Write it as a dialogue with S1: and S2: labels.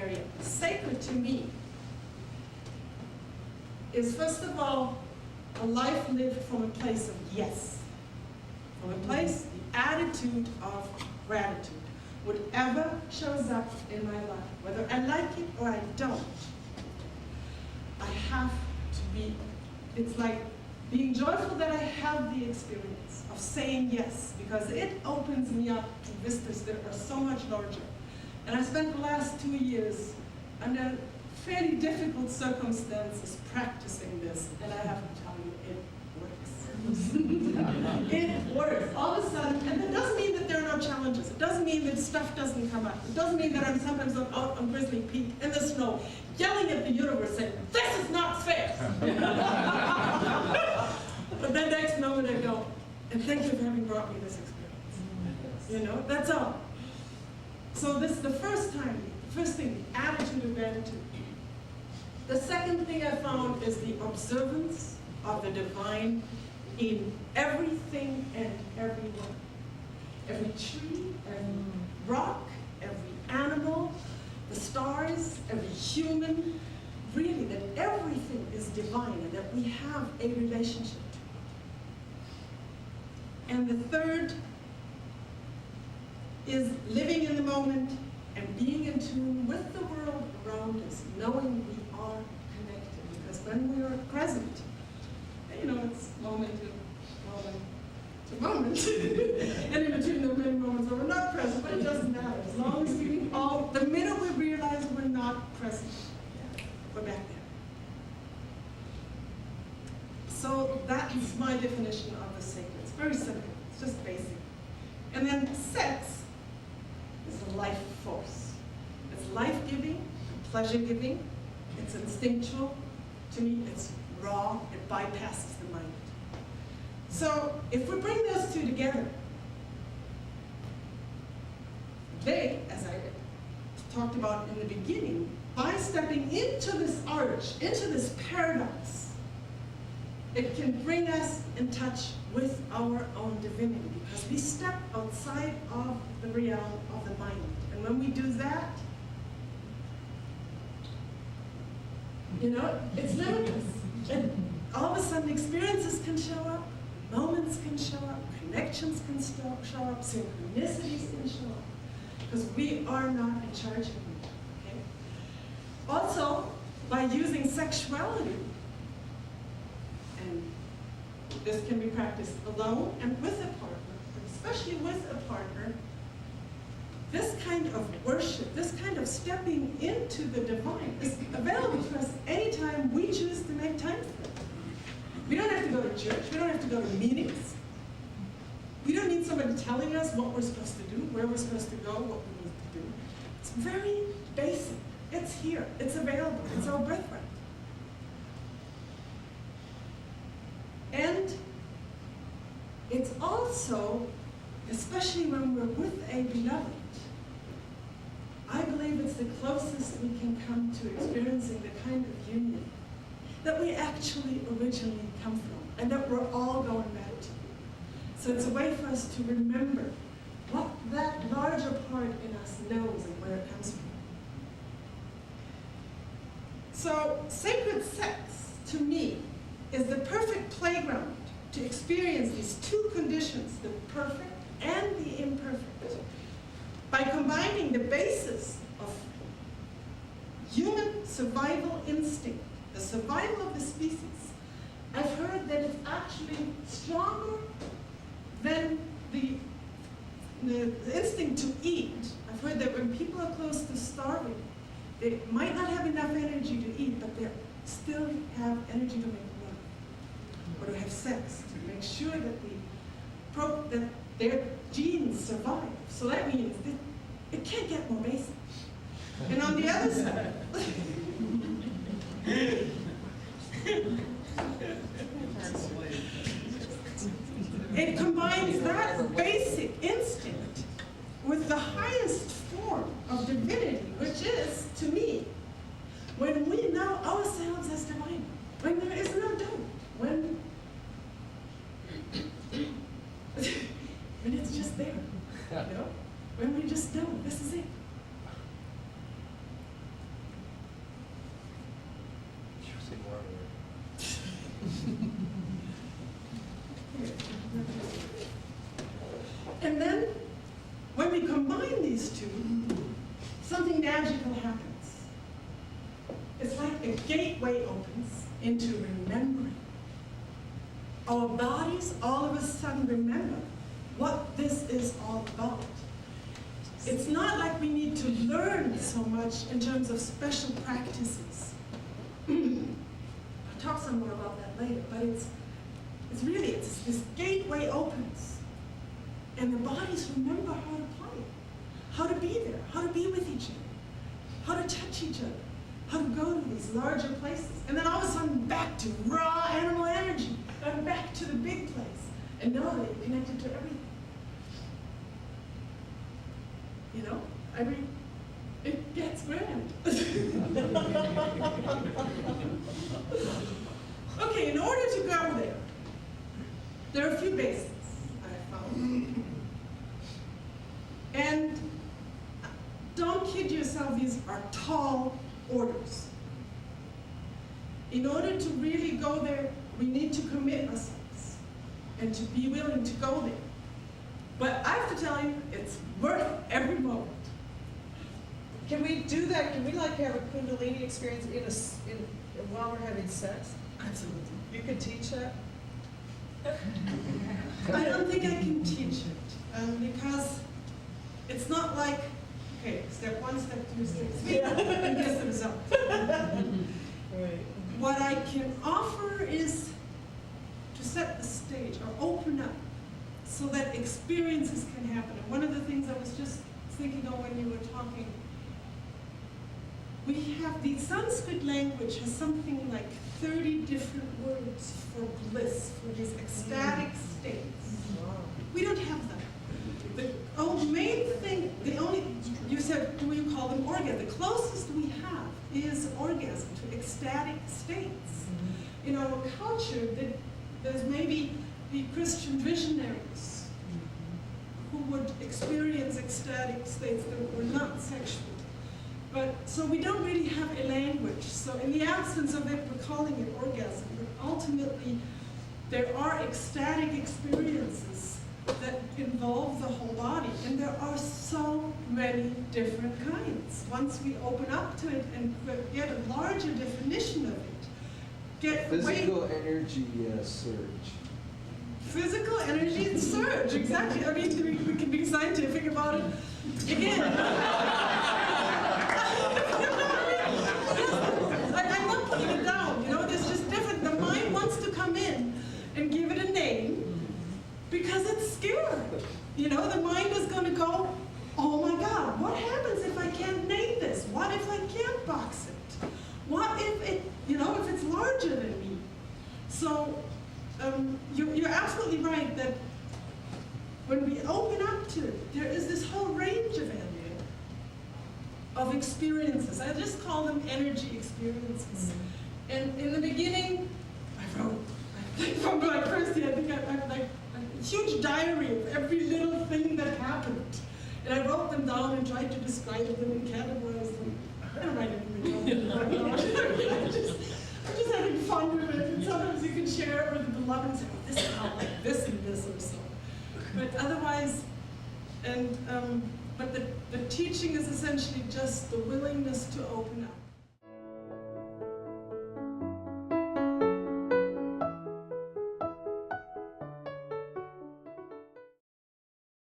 S1: area. Sacred to me is, first of all, a life lived from a place of yes. From a place, the attitude of gratitude. Whatever shows up in my life, whether I like it or I don't, I have to be, it's like being joyful that I have the experience of saying yes, because it opens me up to vistas that are so much larger. And I spent the last 2 years under fairly difficult circumstances practicing this, and I have to tell you, it works. It works. All of a sudden, and it doesn't mean that there are no challenges. It doesn't mean that stuff doesn't come up. It doesn't mean that I'm sometimes out on Grizzly Peak in the snow, yelling at the universe, saying, "This is not fair." But then next moment I go, and thank you for having brought me this experience. You know, that's all. So this is the first thing, the attitude of gratitude. The second thing I found is the observance of the divine in everything and everyone. Every tree, every rock, every animal, the stars, every human, really that everything is divine and that we have a relationship to it. And the third is living in the moment and being in tune with the world around us, knowing we are connected. Because when we are present, you know, it's moment to moment. And in between there are many moments where we're not present, but it doesn't matter. As long as the minute we realize we're not present, we're back there. So that's my definition of the sacred. It's very simple. It's just basic. And then sex is a life force. It's life-giving, pleasure-giving. It's instinctual. To me, it's raw. It bypasses the mind. So if we bring those two together, they, as I talked about in the beginning, by stepping into this arch, into this paradox, it can bring us in touch with our own divinity, because we step outside of the realm of the mind. And when we do that, you know, it's limitless. And all of a sudden experiences can show up, moments can show up, connections can show up, synchronicities can show up, because we are not in charge of them. Okay? Also, by using sexuality, and this can be practiced alone and with a partner, but especially with a partner, this kind of worship, this kind of stepping into the divine is available to us anytime we choose to make time for it. We don't have to go to church. We don't have to go to meetings. We don't need somebody telling us what we're supposed to do, where we're supposed to go, what we're supposed to do. It's very basic. It's here. It's available. It's our birthright. And it's also, especially when we're with a beloved, I believe it's the closest we can come to experiencing the kind of union that we actually originally come from, and that we're all going back to. So it's a way for us to remember what that larger part in us knows and where it comes from. So sacred sex, to me, is the perfect playground to experience these two conditions, the perfect and the imperfect, by combining the basis of human survival instinct, the survival of the species. I've heard that it's actually stronger than the instinct to eat. I've heard that when people are close to starving, they might not have enough energy to eat, but they still have energy to make love, or to have sex, to make sure that that their genes survive. So that means that it can't get more basic. And on the other side, it combines that basic instinct with the highest form of divinity, which is, to me, when we know ourselves as divine, when there is no doubt, when it's just there, you know? When we just know this is it. these two, something magical happens. It's like a gateway opens into remembering. Our bodies all of a sudden remember what this is all about. It's not like we need to learn so much in terms of special practices. I'll talk some more about that later, but it's this gateway opens. And the bodies remember how to play, how to be there, how to be with each other, how to touch each other, how to go to these larger places. And then all of a sudden back to raw animal energy, and back to the big place. And know that you're connected to everything. You know, it gets grand. Okay, in order to go there are a few basics I found. And don't kid yourself, these are tall orders. In order to really go there, we need to commit ourselves and to be willing to go there. But I have to tell you, it's worth every moment.
S2: Can we do that? Can we like have a Kundalini experience while we're having sex?
S1: Absolutely.
S2: You can teach that?
S1: I don't think I can teach it because it's not like, okay, step one, step two, step three, and here's the result.
S2: Right.
S1: What I can offer is to set the stage or open up so that experiences can happen. And one of the things I was just thinking of when you were talking, we have the Sanskrit language has something like 30 different words for bliss, for these ecstatic states.
S2: Wow.
S1: We don't have them. The main thing, you said, do you call them orgasm? The closest we have is orgasm, to ecstatic states. In our culture, there's maybe the Christian visionaries who would experience ecstatic states that were not sexual. But, so we don't really have a language. So in the absence of it, we're calling it orgasm. But ultimately, there are ecstatic experiences that involve the whole body. And there are so many different kinds. Once we open up to it and get a larger definition of it, get
S3: physical energy surge.
S1: Physical energy surge, exactly. I mean, we can be scientific about it. Again, I'm not putting it down, you know, there's just different. The mind wants to come in and give it a name because it's scared. You know, the mind is going to go, oh my God, what happens if I can't name this? What if I can't box it? What if it, you know, if it's larger than me? So, you're absolutely right that when we open up to it, there is this whole range of experiences. I just call them energy experiences. And in the beginning, I wrote, from my first year, I think I have like a huge diary of every little thing that happened. And I wrote them down and tried to describe them and categorize them. I don't write anything down. I'm just having fun with it. And sometimes you can share it with the beloved and say, oh, this is how like this and this or so. But otherwise, but the teaching is essentially just the willingness to open up.